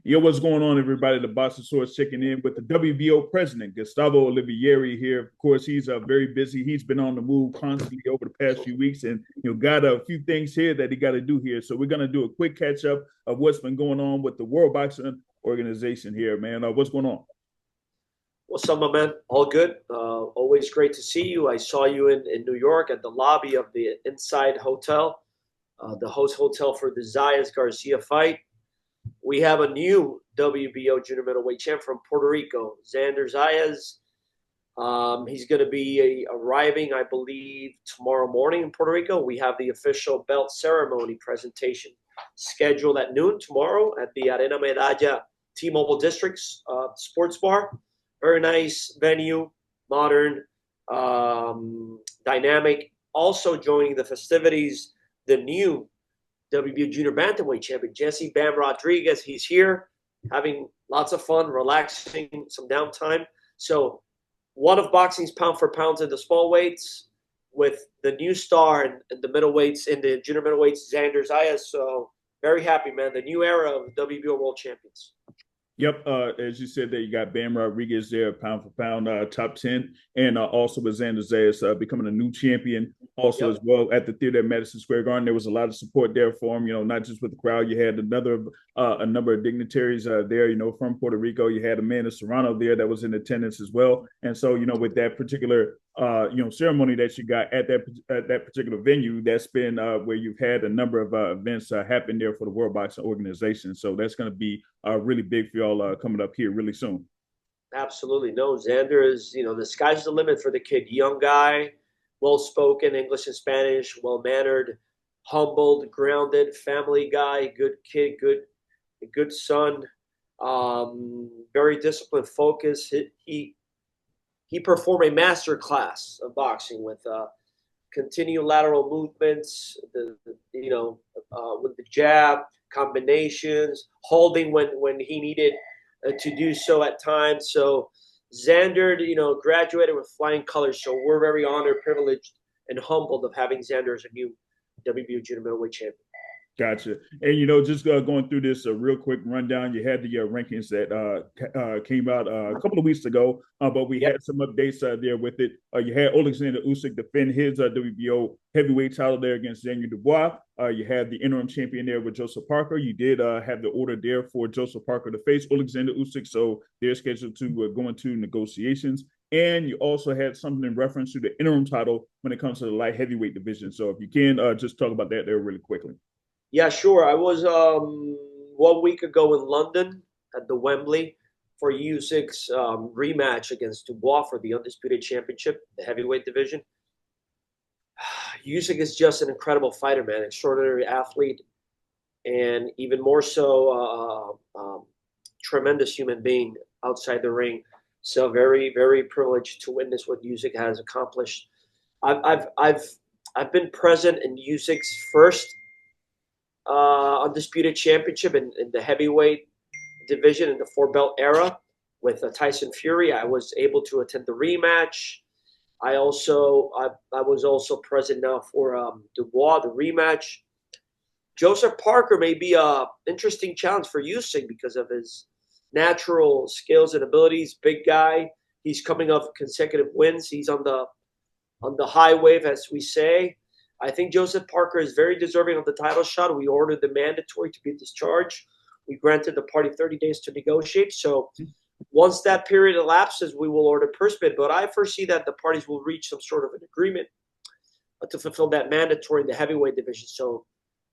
Yo, what's going on, everybody? The Boston Source checking in with the WBO President Gustavo Olivieri here. Of course, he's very busy. He's been on the move constantly over the past few weeks, and got a few things here that he got to do here. So we're gonna do a quick catch up of what's been going on with the World Boxing Organization here, man. What's going on? What's up, my man? All good. Always great to see you. I saw you in New York at the lobby of the Inside Hotel, the host hotel for the Zayas Garcia fight. We have a new WBO junior middleweight champ from Puerto Rico, Xander Zayas. He's going to be arriving, I believe, tomorrow morning in Puerto Rico. We have the official belt ceremony presentation scheduled at noon tomorrow at the Arena Medalla T-Mobile District's sports bar. Very nice venue, modern, dynamic. Also joining the festivities, the new WBO Junior Bantamweight champion, Jesse Bam Rodriguez. He's here having lots of fun, relaxing, some downtime. So one of boxing's pound for pounds in the small weights with the new star in the middleweights, in the junior middleweights, Xander Zayas. So very happy, man. The new era of WBO World Champions. Yep, as you said, there you got Bam Rodriguez there, pound for pound, top 10, and also with Xander Zayas becoming a new champion. Also, as well at the theater at Madison Square Garden, there was a lot of support there for him. Not just with the crowd, you had a number of dignitaries there. From Puerto Rico, you had Amanda Serrano there that was in attendance as well. And so, with that particular ceremony that you got at that particular venue, that's been where you've had a number of events happen there for the World Boxing Organization. So that's going to be really big for y'all coming up here really soon. Absolutely. No, Xander is, the sky's the limit for the kid. Young guy, well-spoken, English and Spanish, well-mannered, humbled, grounded, family guy, good kid, good son, very disciplined, focused. He performed a master class of boxing with continued lateral movements, with the jab, combinations, holding when he needed to do so at times. So Xander, graduated with flying colors. So we're very honored, privileged, and humbled of having Xander as a new WBO junior middleweight champion. Gotcha. And, just going through this real quick rundown, you had the rankings that came out a couple of weeks ago, but we had some updates there with it. You had Alexander Usyk defend his WBO heavyweight title there against Daniel Dubois. You had the interim champion there with Joseph Parker. You did have the order there for Joseph Parker to face Alexander Usyk, so they're scheduled to go into negotiations. And you also had something in reference to the interim title when it comes to the light heavyweight division. So if you can just talk about that there really quickly. Yeah, sure. I was 1 week ago in London at the Wembley for Usyk's rematch against Dubois for the Undisputed Championship, the heavyweight division. Usyk is just an incredible fighter, man, extraordinary athlete, and even more so, tremendous human being outside the ring. So very, very privileged to witness what Usyk has accomplished. I've been present in Usyk's first Undisputed Championship in the heavyweight division in the four-belt era with Tyson Fury. I was able to attend the rematch. I was also present now for Dubois, the rematch. Joseph Parker may be a interesting challenge for Usyk because of his natural skills and abilities. Big guy. He's coming off consecutive wins. He's on the high wave, as we say. I think Joseph Parker is very deserving of the title shot. We ordered the mandatory to be discharged. We granted the party 30 days to negotiate. So once that period elapses, we will order purse bid. But I foresee that the parties will reach some sort of an agreement to fulfill that mandatory in the heavyweight division. So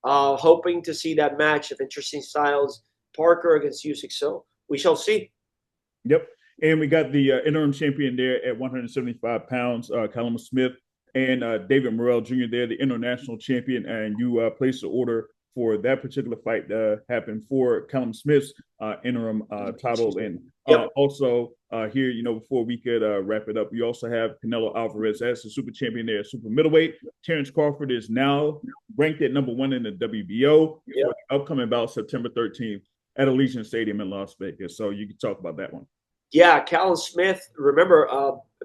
hoping to see that match of interesting styles, Parker against Usyk. So we shall see. Yep. And we got the interim champion there at 175 pounds, Callum Smith, and David Morrell Jr. there, the international champion, and you placed the order for that particular fight that happened for Callum Smith's interim title. And also here, before we could wrap it up, you also have Canelo Alvarez as the super champion there, super middleweight. Terrence Crawford is now ranked at number 1 in the WBO for the upcoming bout September 13th at Allegiant Stadium in Las Vegas. So you can talk about that one. Yeah, Callum Smith, remember,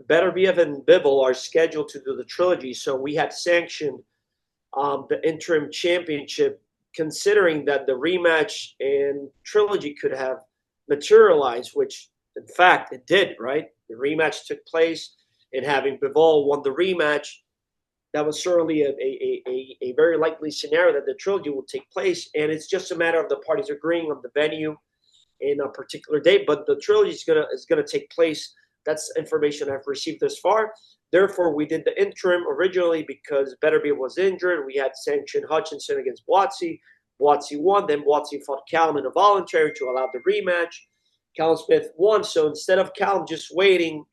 Beterbiev and Bivol are scheduled to do the trilogy, so we had sanctioned the interim championship considering that the rematch and trilogy could have materialized, which in fact it did, right? The rematch took place, and having Bivol won the rematch, that was certainly a very likely scenario that the trilogy will take place. And it's just a matter of the parties agreeing on the venue in a particular date. But the trilogy is gonna take place. That's information I've received thus far. Therefore, we did the interim originally because Beterbiev was injured. We had sanctioned Hutchinson against Boatsy. Boatsy won. Then Boatsy fought Callum in a voluntary to allow the rematch. Callum Smith won. So instead of Callum just waiting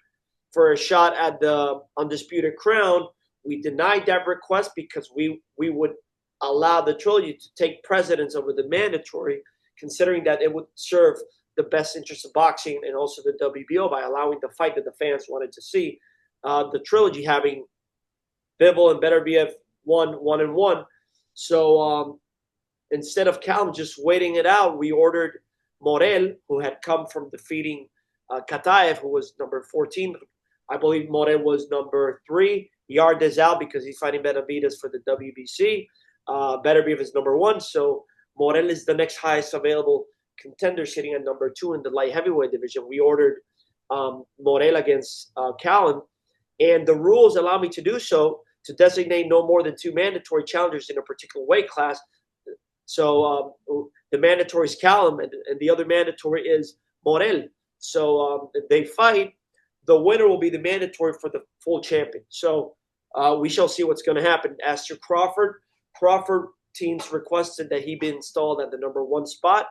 for a shot at the undisputed crown, we denied that request because we would allow the trilogy to take precedence over the mandatory, considering that it would serve the best interest of boxing and also the WBO by allowing the fight that the fans wanted to see. The trilogy having Bivol and Beterbiev 1-1. So instead of Callum just waiting it out, we ordered Morel, who had come from defeating Kataev, who was number 14. I believe Morel was number 3. Yard is out because he's fighting Benavidez for the WBC. Beterbiev is number 1. So Morel is the next highest available contender, sitting at number 2 in the light heavyweight division. We ordered Morel against Callum. And the rules allow me to do so, to designate no more than 2 mandatory challengers in a particular weight class. So the mandatory is Callum, and the other mandatory is Morel. So they fight. The winner will be the mandatory for the full champion. So we shall see what's going to happen. As to Crawford teams requested that he be installed at the number 1 spot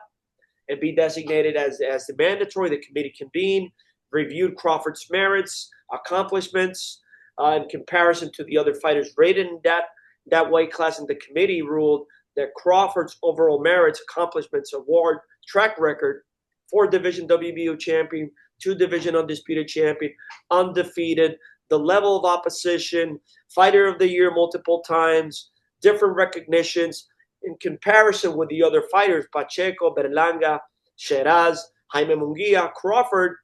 and be designated as the mandatory. The committee convened, reviewed Crawford's merits, accomplishments in comparison to the other fighters rated in that weight class, and the committee ruled that Crawford's overall merits, accomplishments, award, track record, 4-division WBO champion, 2-division undisputed champion, undefeated, the level of opposition, fighter of the year multiple times, different recognitions in comparison with the other fighters, Pacheco, Berlanga, Sheraz, Jaime Munguia. Crawford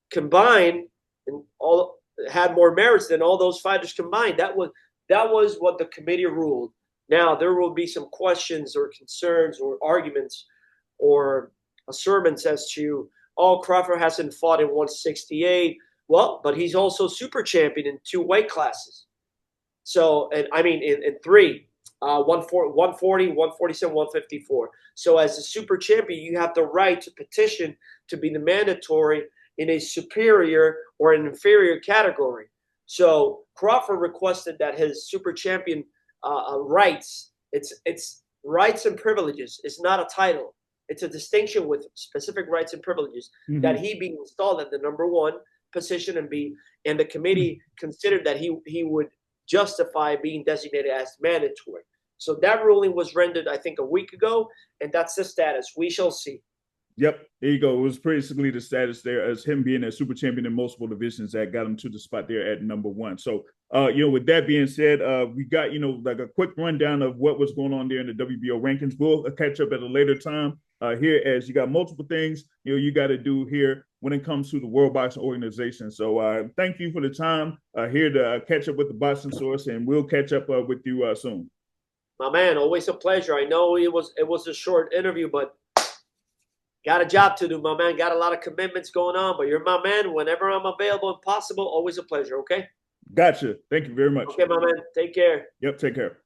combined and all had more merits than all those fighters combined. That was what the committee ruled. Now there will be some questions or concerns or arguments or assertions as to, Crawford hasn't fought in 168. Well, but he's also super champion in 2 weight classes. So, and I mean in 3, 140, 147, 154. So as a super champion, you have the right to petition to be the mandatory in a superior or an inferior category. So Crawford requested that his super champion rights, it's rights and privileges. It's not a title. It's a distinction with specific rights and privileges, that he be installed at the number 1 position and the committee considered that he would justify being designated as mandatory. So that ruling was rendered, I think, a week ago, and that's the status. We shall see. Yep, there you go. It was basically the status there as him being a super champion in multiple divisions that got him to the spot there at number 1. So, with that being said, we got, like a quick rundown of what was going on there in the WBO rankings. We'll catch up at a later time here, as you got multiple things, you got to do here when it comes to the World Boxing Organization. So thank you for the time here to catch up with the Boxing Source, and we'll catch up with you soon. My man, always a pleasure. I know it was a short interview, but got a job to do, my man. Got a lot of commitments going on, but you're my man. Whenever I'm available and possible, always a pleasure, okay? Gotcha. Thank you very much. Okay, my man. Take care. Yep, take care.